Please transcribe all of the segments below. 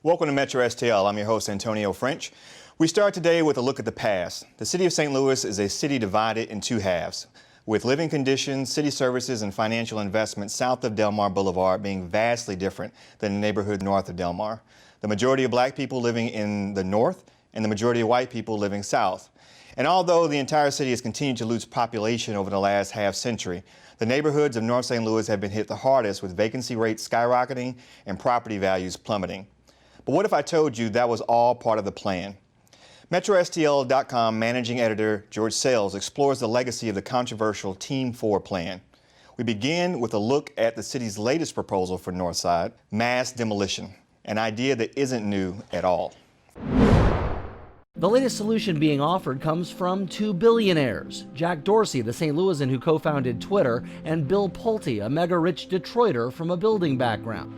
Welcome to MetroSTL. I'm your host, Antonio French. We start today with a look at the past. The city of St. Louis is a city divided in two halves, with living conditions, city services, and financial investment south of Delmar Boulevard being vastly different than the neighborhood north of Delmar. The majority of black people living in the north and the majority of white people living south. And although the entire city has continued to lose population over the last half century, the neighborhoods of North St. Louis have been hit the hardest, with vacancy rates skyrocketing and property values plummeting. But what if I told you that was all part of the plan? MetroSTL.com managing editor George Sales explores the legacy of the controversial Team 4 plan. We begin with a look at the city's latest proposal for Northside, mass demolition, an idea that isn't new at all. The latest solution being offered comes from two billionaires, Jack Dorsey, the St. Louisan who co-founded Twitter, and Bill Pulte, a mega-rich Detroiter from a building background.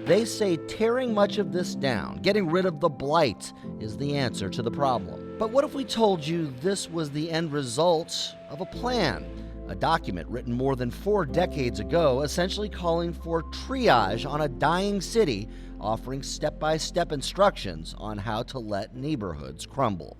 They say tearing much of this down, getting rid of the blight, is the answer to the problem. But what if we told you this was the end result of a plan? A document written more than 4 decades ago, essentially calling for triage on a dying city, offering step-by-step instructions on how to let neighborhoods crumble.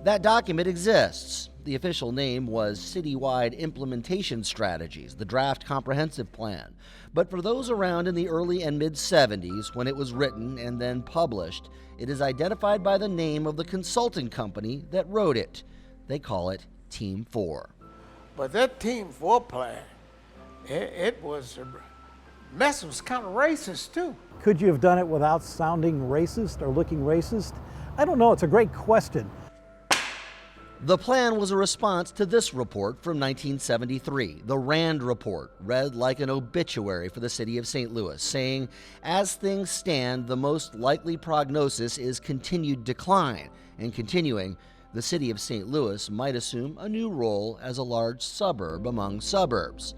That document exists. The official name was Citywide Implementation Strategies, the Draft Comprehensive Plan. But for those around in the early and mid-70s, when it was written and then published, it is identified by the name of the consulting company that wrote it. They call it Team 4. But that Team 4 plan, it was kind of racist too. Could you have done it without sounding racist or looking racist? I don't know. It's a great question. The plan was a response to this report from 1973, the Rand Report, read like an obituary for the city of St. Louis, saying, as things stand, the most likely prognosis is continued decline, and continuing, the city of St. Louis might assume a new role as a large suburb among suburbs.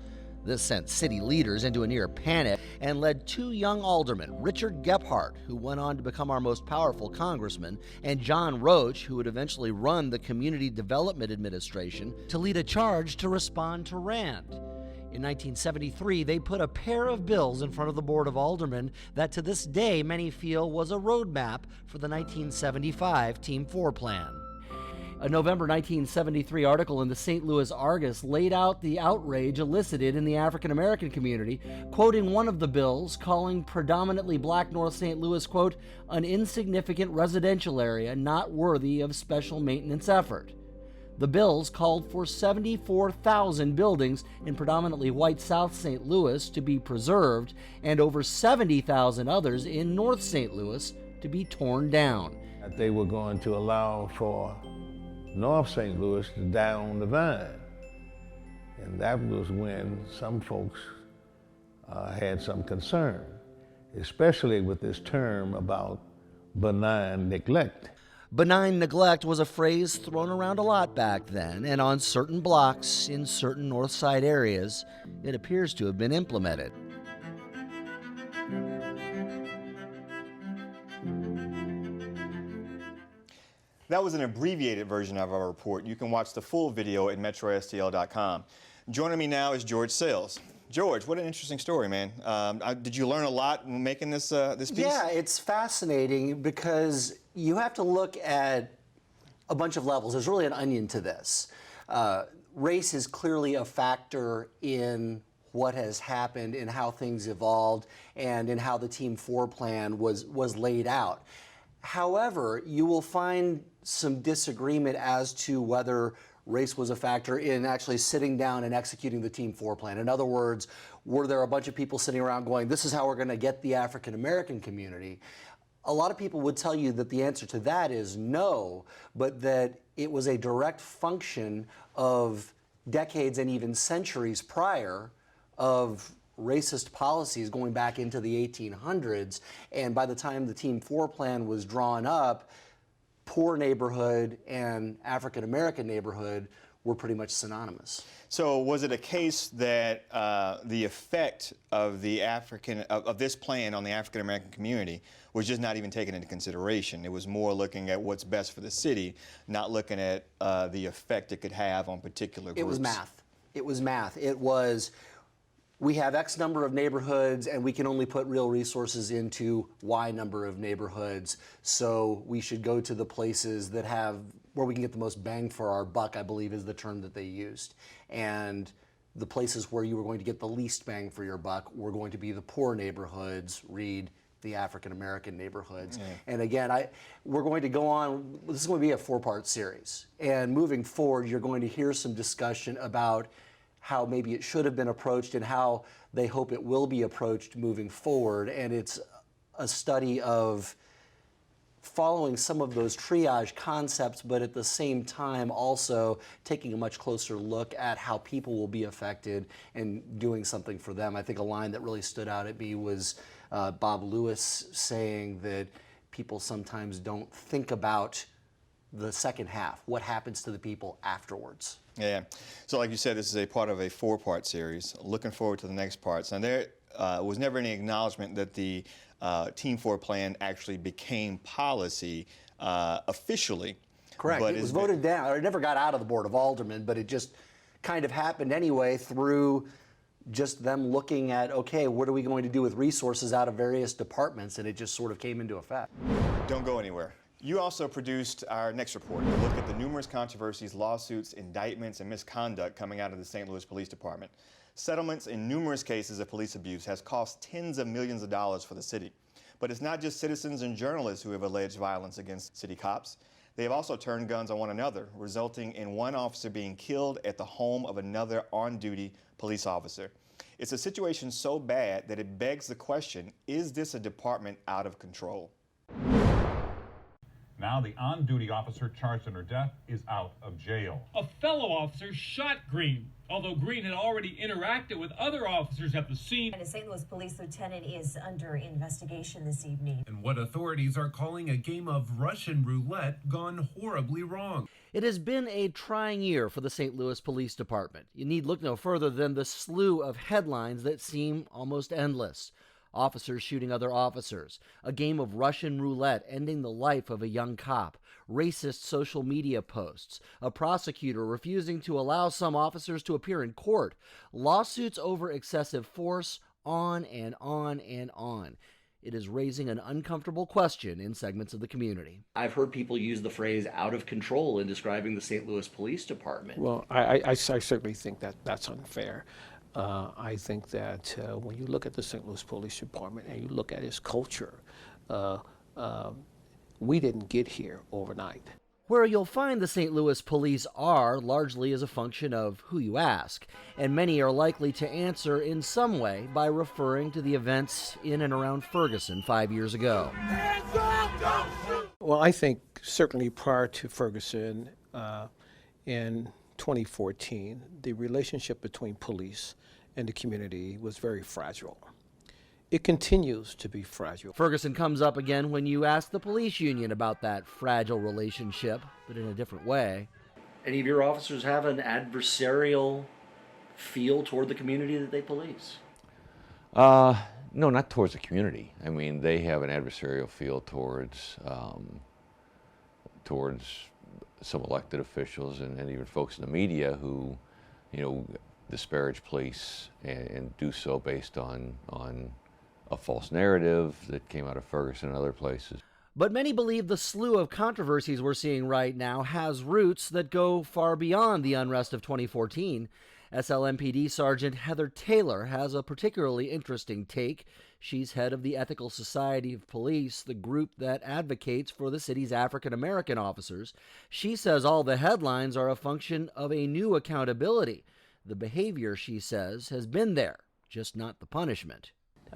This sent city leaders into a near panic and led 2 young aldermen, Richard Gephardt, who went on to become our most powerful congressman, and John Roach, who would eventually run the Community Development Administration, to lead a charge to respond to Rand. In 1973, they put a pair of bills in front of the Board of Aldermen that to this day many feel was a roadmap for the 1975 Team 4 plan. A November 1973 article in the St. Louis Argus laid out the outrage elicited in the African American community, quoting one of the bills, calling predominantly black North St. Louis, quote, an insignificant residential area not worthy of special maintenance effort. The bills called for 74,000 buildings in predominantly white South St. Louis to be preserved and over 70,000 others in North St. Louis to be torn down. They were going to allow for North St. Louis to die on the vine. And that was when some folks had some concern, especially with this term about benign neglect. Benign neglect was a phrase thrown around a lot back then, and on certain blocks in certain North Side areas, it appears to have been implemented. That was an abbreviated version of our report. You can watch the full video at MetroSTL.com. Joining me now is George Sales. George, what an interesting story, man. Did you learn a lot when making this piece? Yeah, it's fascinating because you have to look at a bunch of levels. There's really an onion to this. Race is clearly a factor in what has happened, in how things evolved, and in how the Team 4 plan was laid out. However, you will find some disagreement as to whether race was a factor in actually sitting down and executing the Team 4 plan. In other words, were there a bunch of people sitting around going, this is how we're going to get the African American community? A lot of people would tell you that the answer to that is no, but that it was a direct function of decades and even centuries prior of racist policies going back into the 1800s, and by the time the Team 4 plan was drawn up, poor neighborhood and African American neighborhood were pretty much synonymous. So was it a case that the effect of this plan on the African American community was just not even taken into consideration? It was more looking at what's best for the city, not looking at the effect it could have on particular groups. It was math. It was math. It was we have X number of neighborhoods and we can only put real resources into Y number of neighborhoods. So we should go to the places that have, where we can get the most bang for our buck, I believe is the term that they used. And the places where you were going to get the least bang for your buck were going to be the poor neighborhoods, read the African-American neighborhoods. Yeah. And again, we're going to go on, this is going to be a 4-part series. And moving forward, you're going to hear some discussion about how maybe it should have been approached and how they hope it will be approached moving forward. And it's a study of following some of those triage concepts, but at the same time also taking a much closer look at how people will be affected and doing something for them. I think a line that really stood out at me was Bob Lewis saying that people sometimes don't think about the second half, what happens to the people afterwards. Yeah, so like you said, this is a part of a 4-part series. Looking forward to the next parts. And there was never any acknowledgement that the Team 4 plan actually became policy officially. Correct. But it was voted down, or it never got out of the Board of Aldermen, but it just kind of happened anyway through just them looking at, okay, what are we going to do with resources out of various departments, and it just sort of came into effect. Don't go anywhere. You also produced our next report, a look at the numerous controversies, lawsuits, indictments, and misconduct coming out of the St. Louis Police Department. Settlements in numerous cases of police abuse has cost tens of millions of dollars for the city. But it's not just citizens and journalists who have alleged violence against city cops. They have also turned guns on one another, resulting in one officer being killed at the home of another on-duty police officer. It's a situation so bad that it begs the question, is this a department out of control? Now the on-duty officer charged in her death is out of jail. A fellow officer shot Green, although Green had already interacted with other officers at the scene. And a St. Louis police lieutenant is under investigation this evening. And what authorities are calling a game of Russian roulette gone horribly wrong. It has been a trying year for the St. Louis Police Department. You need look no further than the slew of headlines that seem almost endless. Officers shooting other officers, a game of Russian roulette ending the life of a young cop, racist social media posts, a prosecutor refusing to allow some officers to appear in court, lawsuits over excessive force, on and on and on. It is raising an uncomfortable question in segments of the community. I've heard people use the phrase out of control in describing the St. Louis Police Department. Well, I certainly think that that's unfair. I think that when you look at the St. Louis Police Department and you look at its culture, we didn't get here overnight. Where you'll find the St. Louis Police are largely as a function of who you ask, and many are likely to answer in some way by referring to the events in and around Ferguson 5 years ago. Well, I think certainly prior to Ferguson in 2014, the relationship between police and the community was very fragile. It continues to be fragile. Ferguson comes up again when you ask the police union about that fragile relationship, but in a different way. Any of your officers have an adversarial feel toward the community that they police? No, not towards the community. I mean, they have an adversarial feel towards some elected officials and even folks in the media who, disparage police and do so based on a false narrative that came out of Ferguson and other places. But many believe the slew of controversies we're seeing right now has roots that go far beyond the unrest of 2014. SLMPD Sergeant Heather Taylor has a particularly interesting take. She's head of the Ethical Society of Police, the group that advocates for the city's African-American officers. She says all the headlines are a function of a new accountability. The behavior, she says, has been there, just not the punishment.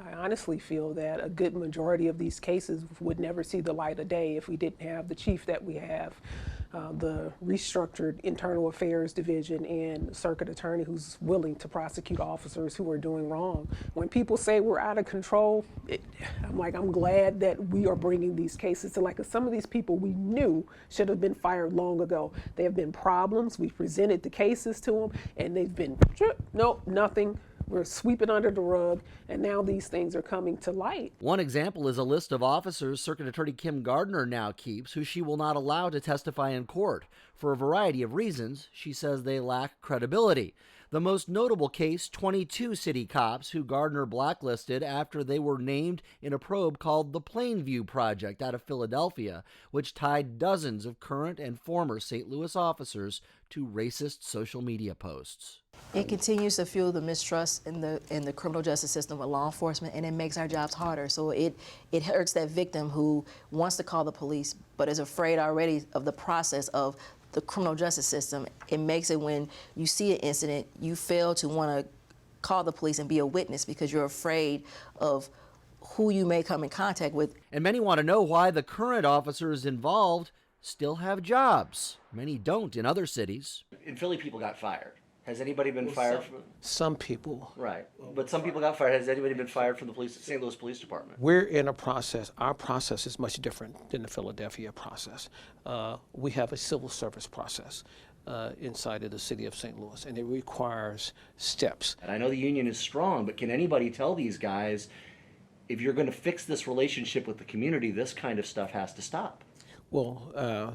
I honestly feel that a good majority of these cases would never see the light of day if we didn't have the chief that we have, the restructured internal affairs division and circuit attorney who's willing to prosecute officers who are doing wrong. When people say we're out of control, I'm glad that we are bringing these cases to light, because some of these people we knew should have been fired long ago. There have been problems. We presented the cases to them and they've been, nope, nothing. We're sweeping under the rug, and now these things are coming to light. One example is a list of officers Circuit Attorney Kim Gardner now keeps who she will not allow to testify in court. For a variety of reasons, she says they lack credibility. The most notable case, 22 city cops who Gardner blacklisted after they were named in a probe called the Plainview Project out of Philadelphia, which tied dozens of current and former St. Louis officers to racist social media posts. It continues to fuel the mistrust in the criminal justice system with law enforcement, and it makes our jobs harder. So it hurts that victim who wants to call the police but is afraid already of the process of the criminal justice system. It makes it when you see an incident, you fail to want to call the police and be a witness because you're afraid of who you may come in contact with. And many want to know why the current officers involved still have jobs. Many don't in other cities. In Philly, people got fired. Has anybody been fired? Some people. Right. But some people got fired. Has anybody been fired from the St. Louis Police Department? We're in a process. Our process is much different than the Philadelphia process. We have a civil service process inside of the city of St. Louis, and it requires steps. And I know the union is strong, but can anybody tell these guys, if you're going to fix this relationship with the community, this kind of stuff has to stop? Well,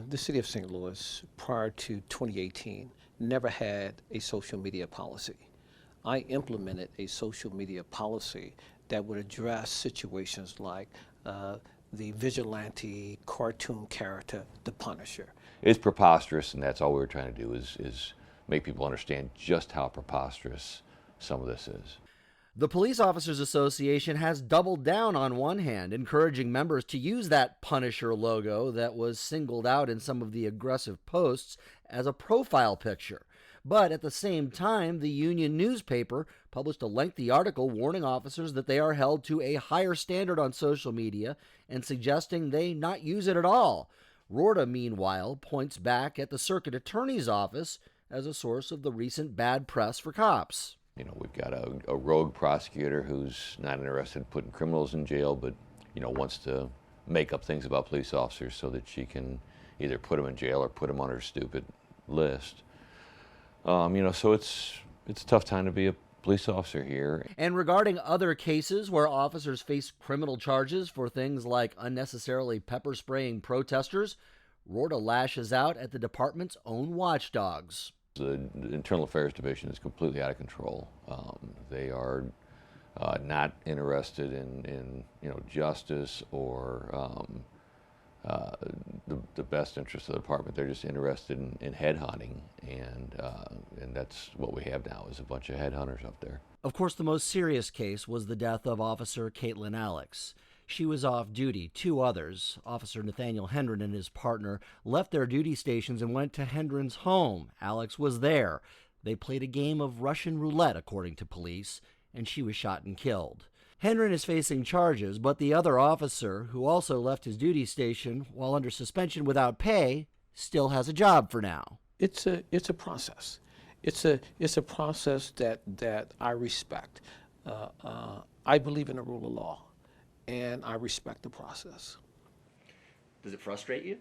the city of St. Louis, prior to 2018, never had a social media policy. I implemented a social media policy that would address situations like the vigilante cartoon character, the Punisher. It's preposterous, and that's all we were trying to do is make people understand just how preposterous some of this is. The Police Officers Association has doubled down on one hand, encouraging members to use that Punisher logo that was singled out in some of the aggressive posts as a profile picture. But at the same time, the union newspaper published a lengthy article warning officers that they are held to a higher standard on social media and suggesting they not use it at all. Rorta, meanwhile, points back at the circuit attorney's office as a source of the recent bad press for cops. You know, we've got a rogue prosecutor who's not interested in putting criminals in jail, but, you know, wants to make up things about police officers so that she can either put them in jail or put them on her stupid list. You know, so it's a tough time to be a police officer here. And regarding other cases where officers face criminal charges for things like unnecessarily pepper spraying protesters, Rorta lashes out at the department's own watchdogs. The Internal Affairs Division is completely out of control. They are not interested in you know, justice or the best interest of the department. They're just interested in headhunting, and that's what we have now is a bunch of headhunters up there. Of course, the most serious case was the death of Officer Caitlin Alex. She was off duty. Two others, Officer Nathaniel Hendren and his partner, left their duty stations and went to Hendren's home. Alex was there. They played a game of Russian roulette, according to police, and she was shot and killed. Hendren is facing charges, but the other officer, who also left his duty station while under suspension without pay, still has a job for now. It's a process. It's a process that I respect. I believe in the rule of law, and I respect the process. Does it frustrate you?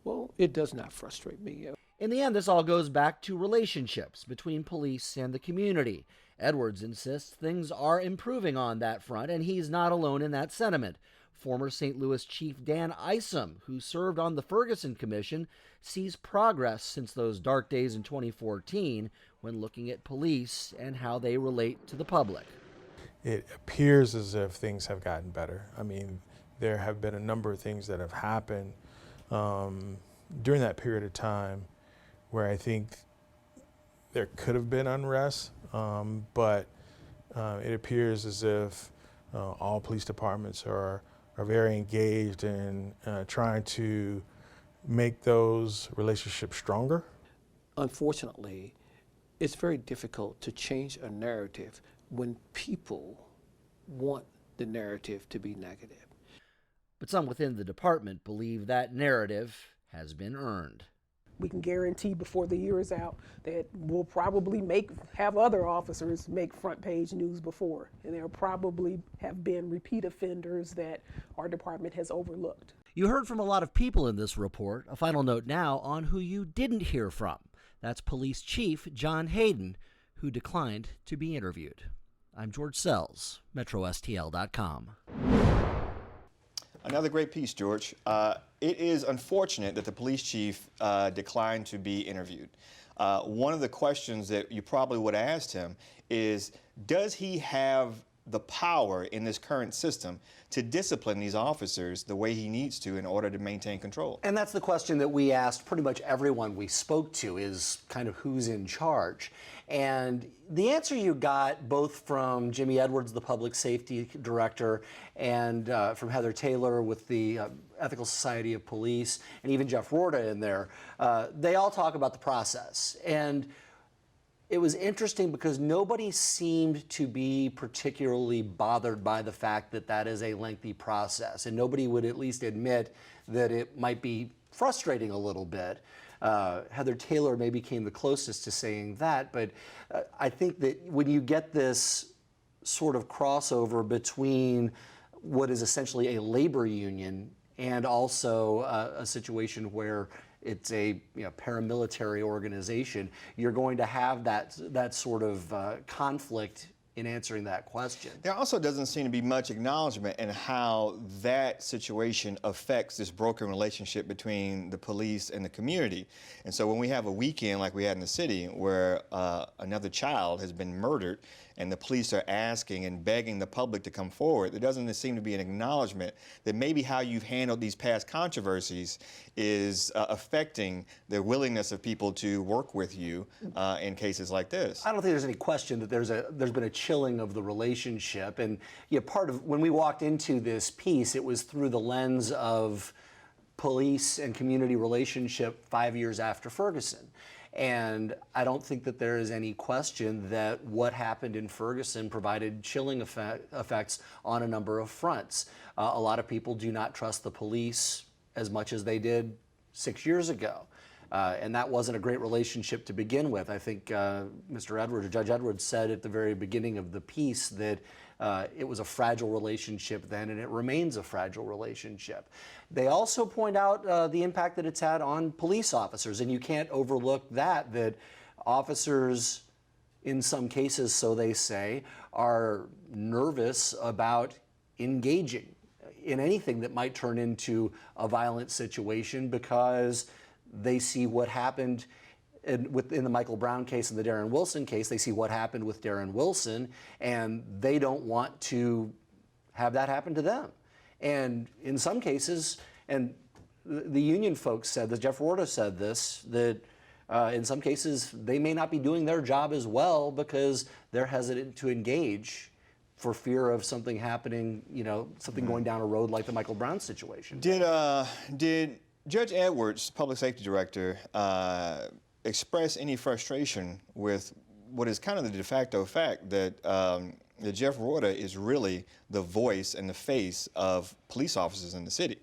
Well, it does not frustrate me. In the end, this all goes back to relationships between police and the community. Edwards insists things are improving on that front, and he's not alone in that sentiment. Former St. Louis Chief Dan Isom, who served on the Ferguson Commission, sees progress since those dark days in 2014 when looking at police and how they relate to the public. It appears as if things have gotten better. I mean, there have been a number of things that have happened during that period of time where I think there could have been unrest, but it appears as if all police departments are very engaged in trying to make those relationships stronger. Unfortunately, it's very difficult to change a narrative when people want the narrative to be negative. But some within the department believe that narrative has been earned. We can guarantee before the year is out that we'll probably have other officers make front page news before, and there probably have been repeat offenders that our department has overlooked. You heard from a lot of people in this report. A final note now on who you didn't hear from. That's Police Chief John Hayden, who declined to be interviewed. I'm George Sells, MetroSTL.com. Another great piece, George. It is unfortunate that the police chief declined to be interviewed. One of the questions that you probably would have asked him is, does he have the power in this current system to discipline these officers the way he needs to in order to maintain control? And that's the question that we asked pretty much everyone we spoke to, is kind of who's in charge. And the answer you got both from Jimmy Edwards, the public safety director, and from Heather Taylor with the Ethical Society of Police, and even Jeff Rorta in there, they all talk about the process. And it was interesting because nobody seemed to be particularly bothered by the fact that that is a lengthy process, and nobody would at least admit that it might be frustrating a little bit. Heather Taylor maybe came the closest to saying that, but I think that when you get this sort of crossover between what is essentially a labor union and also a situation where it's a paramilitary organization, you're going to have that sort of conflict in answering that question. There also doesn't seem to be much acknowledgement in how that situation affects this broken relationship between the police and the community. And so when we have a weekend like we had in the city where another child has been murdered and the police are asking and begging the public to come forward, there doesn't seem to be an acknowledgement that maybe how you've handled these past controversies is affecting the willingness of people to work with you in cases like this. I don't think there's any question that there's been a chilling of the relationship. And part of when we walked into this piece, it was through the lens of police and community relationship 5 years after Ferguson. And I don't think that there is any question that what happened in Ferguson provided chilling effects on a number of fronts. A lot of people do not trust the police as much as they did 6 years ago. And that wasn't a great relationship to begin with. I think Mr. Edwards, or Judge Edwards, said at the very beginning of the piece that it was a fragile relationship then, and it remains a fragile relationship. They also point out the impact that it's had on police officers, and you can't overlook that officers, in some cases, so they say, are nervous about engaging in anything that might turn into a violent situation because they see what happened in the Michael Brown case and the Darren Wilson case. They see what happened with Darren Wilson, and they don't want to have that happen to them. And in some cases, and the union folks said, that Jeff Rorta said this, that in some cases they may not be doing their job as well because they're hesitant to engage for fear of something happening, something going down a road like the Michael Brown situation. Did Judge Edwards, public safety director, express any frustration with what is kind of the de facto fact that Jeff Rorta is really the voice and the face of police officers in the city?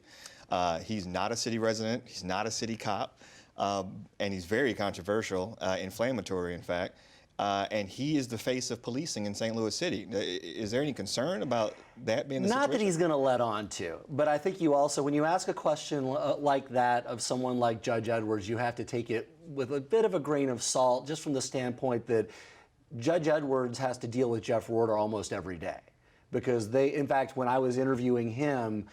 He's not a city resident, he's not a city cop, and he's very controversial, inflammatory in fact, and he is the face of policing in St. Louis City. Is there any concern about that being the situation? Not that he's going to let on to, but I think you also, when you ask a question like that of someone like Judge Edwards, you have to take it with a bit of a grain of salt, just from the standpoint that Judge Edwards has to deal with Jeff Rorta almost every day. Because in fact, when I was interviewing him,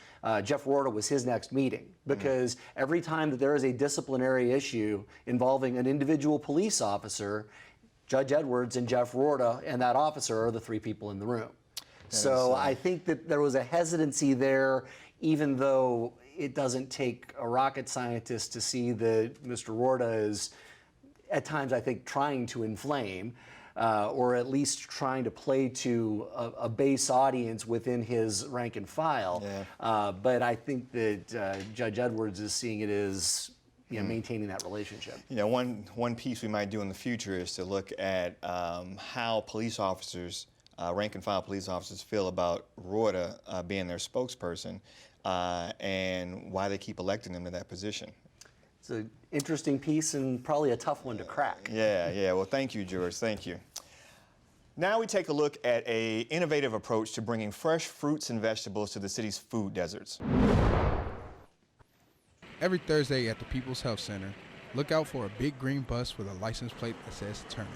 Jeff Rorta was his next meeting. Because every time that there is a disciplinary issue involving an individual police officer, Judge Edwards and Jeff Rorta and that officer are the three people in the room. So I think that there was a hesitancy there, even though it doesn't take a rocket scientist to see that Mr. Rorta is, at times, I think, trying to inflame, or at least trying to play to a base audience within his rank and file. Yeah. But I think that Judge Edwards is seeing it as maintaining that relationship. One piece we might do in the future is to look at how police officers, rank and file police officers, feel about Rorta being their spokesperson and why they keep electing him to that position. It's an interesting piece and probably a tough one to crack. Yeah. Well, thank you, George. Thank you. Now we take a look at an innovative approach to bringing fresh fruits and vegetables to the city's food deserts. Every Thursday at the People's Health Center, look out for a big green bus with a license plate that says Turnip.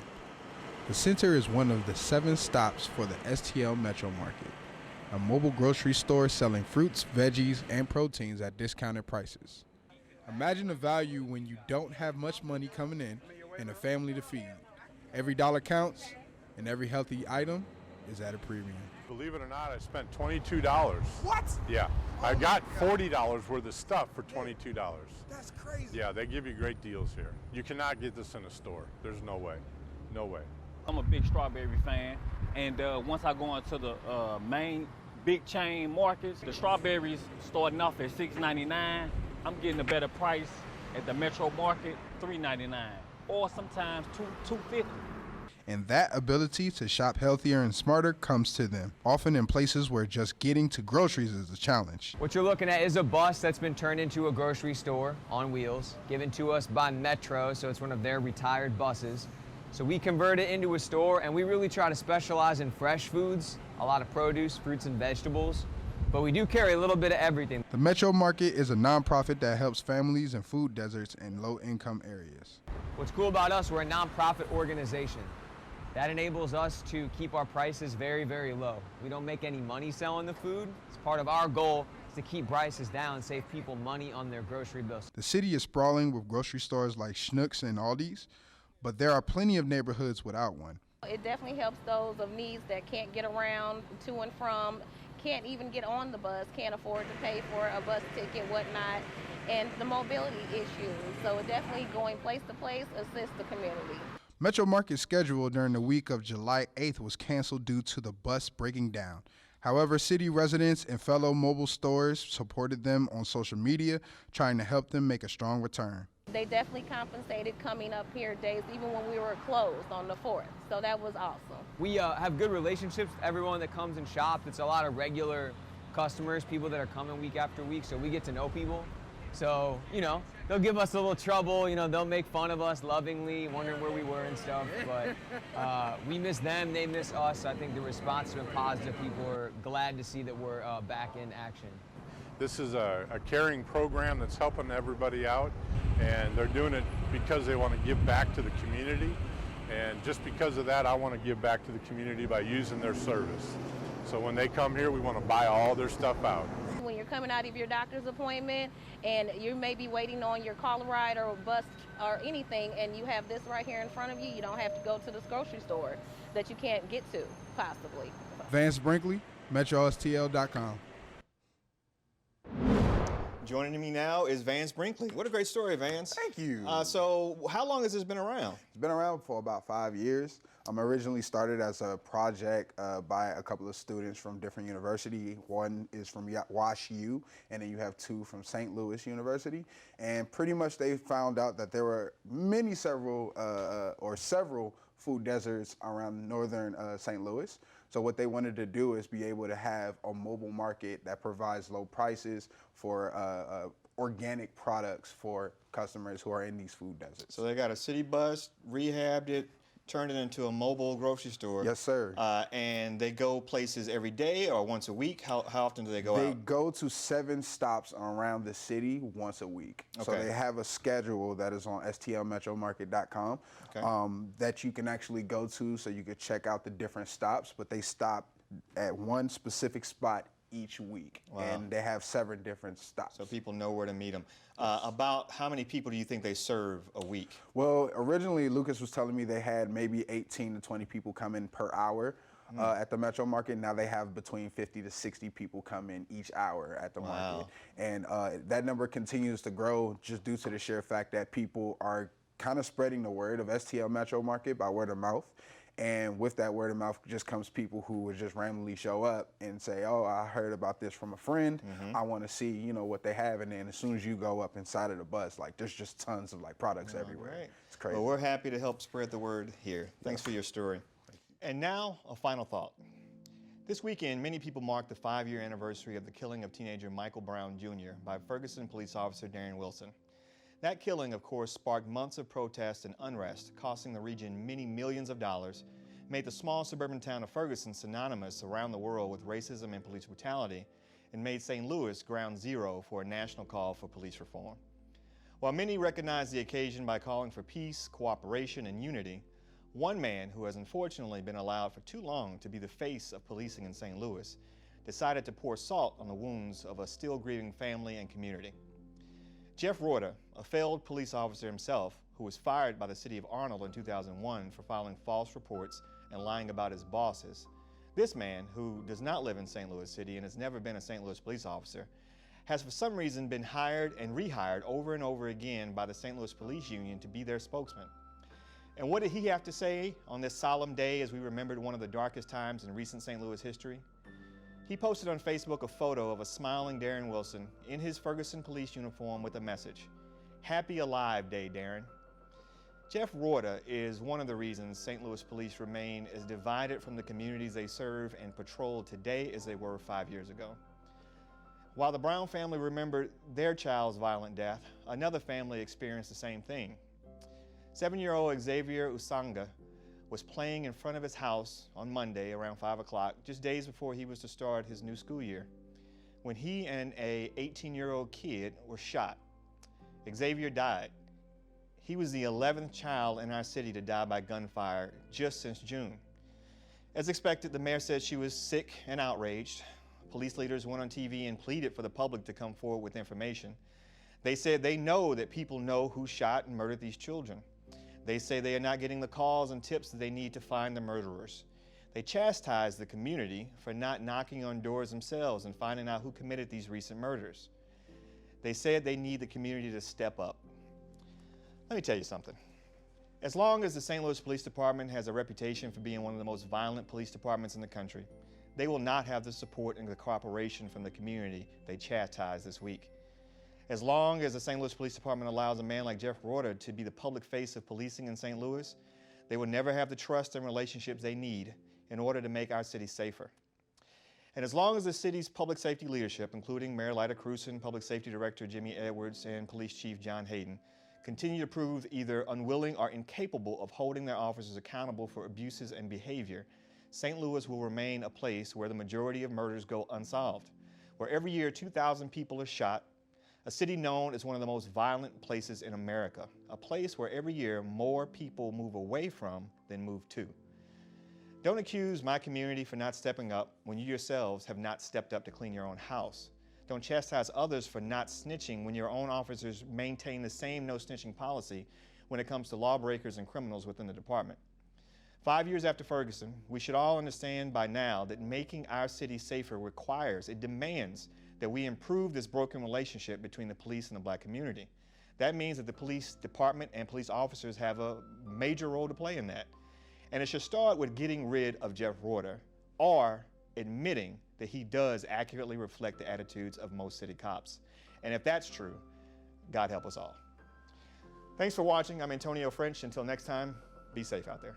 The center is one of the 7 stops for the STL Metro Market. a mobile grocery store selling fruits, veggies, and proteins at discounted prices. Imagine the value when you don't have much money coming in and a family to feed. Every dollar counts, and every healthy item is at a premium. Believe it or not, I spent $22. What? Yeah, I got $40 worth of stuff for $22. That's crazy. Yeah, they give you great deals here. You cannot get this in a store. There's no way. No way. I'm a big strawberry fan, and once I go into the main big chain markets, the strawberries starting off at $6.99. I'm getting a better price at the Metro Market, $3.99, or sometimes $2.50. And that ability to shop healthier and smarter comes to them, often in places where just getting to groceries is a challenge. What you're looking at is a bus that's been turned into a grocery store on wheels, given to us by Metro, so it's one of their retired buses. So we convert it into a store, and we really try to specialize in fresh foods, a lot of produce, fruits and vegetables, but we do carry a little bit of everything. The Metro Market is a nonprofit that helps families in food deserts and low-income areas. What's cool about us, we're a nonprofit organization. That enables us to keep our prices very, very low. We don't make any money selling the food. It's part of our goal is to keep prices down and save people money on their grocery bills. The city is sprawling with grocery stores like Schnucks and Aldi's, but there are plenty of neighborhoods without one. It definitely helps those of needs that can't get around to and from, can't even get on the bus, can't afford to pay for a bus ticket, whatnot, and the mobility issues. So it definitely going place to place assists the community. Metro Market's schedule during the week of July 8th was canceled due to the bus breaking down. However, city residents and fellow mobile stores supported them on social media, trying to help them make a strong return. They definitely compensated coming up here days, even when we were closed on the 4th. So that was awesome. We have good relationships with everyone that comes and shops. It's a lot of regular customers, people that are coming week after week, so we get to know people. So, you know, they'll give us a little trouble, you know, they'll make fun of us lovingly, wondering where we were and stuff, but we miss them, they miss us. I think the response has been positive. People are glad to see that we're back in action. This is a caring program that's helping everybody out, and they're doing it because they want to give back to the community. And just because of that, I want to give back to the community by using their service. So when they come here, we want to buy all their stuff out. When you're coming out of your doctor's appointment and you may be waiting on your car ride or bus or anything, and you have this right here in front of you, you don't have to go to this grocery store that you can't get to, possibly. Vance Brinkley, MetroSTL.com. Joining me now is Vance Brinkley. What a great story, Vance. Thank you. So how long has this been around? It's been around for about 5 years. Originally started as a project by a couple of students from different universities. One is from Wash U, and then you have two from St. Louis University. And pretty much they found out that there were several food deserts around northern St. Louis. So what they wanted to do is be able to have a mobile market that provides low prices for organic products for customers who are in these food deserts. So they got a city bus, rehabbed it, turned it into a mobile grocery store. Yes, sir. And they go places every day or once a week? How often do they go out? They go to 7 stops around the city once a week. So Okay. they have a schedule that is on stlmetromarket.com that you can actually go to so you could check out the different stops, but they stop at one specific spot each week. Wow. And they have 7 different stops. So people know where to meet them. About how many people do you think they serve a week? Well, originally Lucas was telling me they had maybe 18 to 20 people come in per hour at the Metro Market. Now they have between 50 to 60 people come in each hour at the market. And that number continues to grow just due to the sheer fact that people are kind of spreading the word of STL Metro Market by word of mouth. And with that word of mouth just comes people who would just randomly show up and say, oh, I heard about this from a friend. I want to see, you know, what they have. And then as soon as you go up inside of the bus, like there's just tons of like products everywhere. Right. It's crazy. Well, we're happy to help spread the word here. Thanks for your story. And now, a final thought. This weekend, many people marked the 5-year anniversary of the killing of teenager Michael Brown Jr. by Ferguson police officer Darren Wilson. That killing, of course, sparked months of protest and unrest, costing the region many millions of dollars, made the small suburban town of Ferguson synonymous around the world with racism and police brutality, and made St. Louis ground zero for a national call for police reform. While many recognize the occasion by calling for peace, cooperation, and unity, one man who has unfortunately been allowed for too long to be the face of policing in St. Louis decided to pour salt on the wounds of a still grieving family and community. Jeff Rorter, a failed police officer himself, who was fired by the city of Arnold in 2001 for filing false reports and lying about his bosses. This man, who does not live in St. Louis City and has never been a St. Louis police officer, has for some reason been hired and rehired over and over again by the St. Louis Police Union to be their spokesman. And what did he have to say on this solemn day as we remembered one of the darkest times in recent St. Louis history? He posted on Facebook a photo of a smiling Darren Wilson in his Ferguson police uniform with a message, "Happy Alive Day, Darren." Jeff Rorter is one of the reasons St. Louis police remain as divided from the communities they serve and patrol today as they were 5 years ago. While the Brown family remembered their child's violent death, another family experienced the same thing. 7-year-old Xavier Usanga was playing in front of his house on Monday around 5 o'clock, just days before he was to start his new school year, when he and an 18-year-old kid were shot. Xavier died. He was the 11th child in our city to die by gunfire just since June. As expected, the mayor said she was sick and outraged. Police leaders went on TV and pleaded for the public to come forward with information. They said they know that people know who shot and murdered these children. They say they are not getting the calls and tips that they need to find the murderers. They chastised the community for not knocking on doors themselves and finding out who committed these recent murders. They said they need the community to step up. Let me tell you something. As long as the St. Louis Police Department has a reputation for being one of the most violent police departments in the country, they will not have the support and the cooperation from the community they chastised this week. As long as the St. Louis Police Department allows a man like Jeff Rorter to be the public face of policing in St. Louis, they will never have the trust and relationships they need in order to make our city safer. And as long as the city's public safety leadership, including Mayor Lyda Crewson, Public Safety Director Jimmy Edwards, and Police Chief John Hayden, continue to prove either unwilling or incapable of holding their officers accountable for abuses and behavior, St. Louis will remain a place where the majority of murders go unsolved, where every year 2,000 people are shot, a city known as one of the most violent places in America, a place where every year more people move away from than move to. Don't accuse my community for not stepping up when you yourselves have not stepped up to clean your own house. Don't chastise others for not snitching when your own officers maintain the same no snitching policy when it comes to lawbreakers and criminals within the department. 5 years after Ferguson, we should all understand by now that making our city safer requires, it demands, that we improve this broken relationship between the police and the black community. That means that the police department and police officers have a major role to play in that. And it should start with getting rid of Jeff Rorter or admitting that he does accurately reflect the attitudes of most city cops. And if that's true, God help us all. Thanks for watching. I'm Antonio French. Until next time, be safe out there.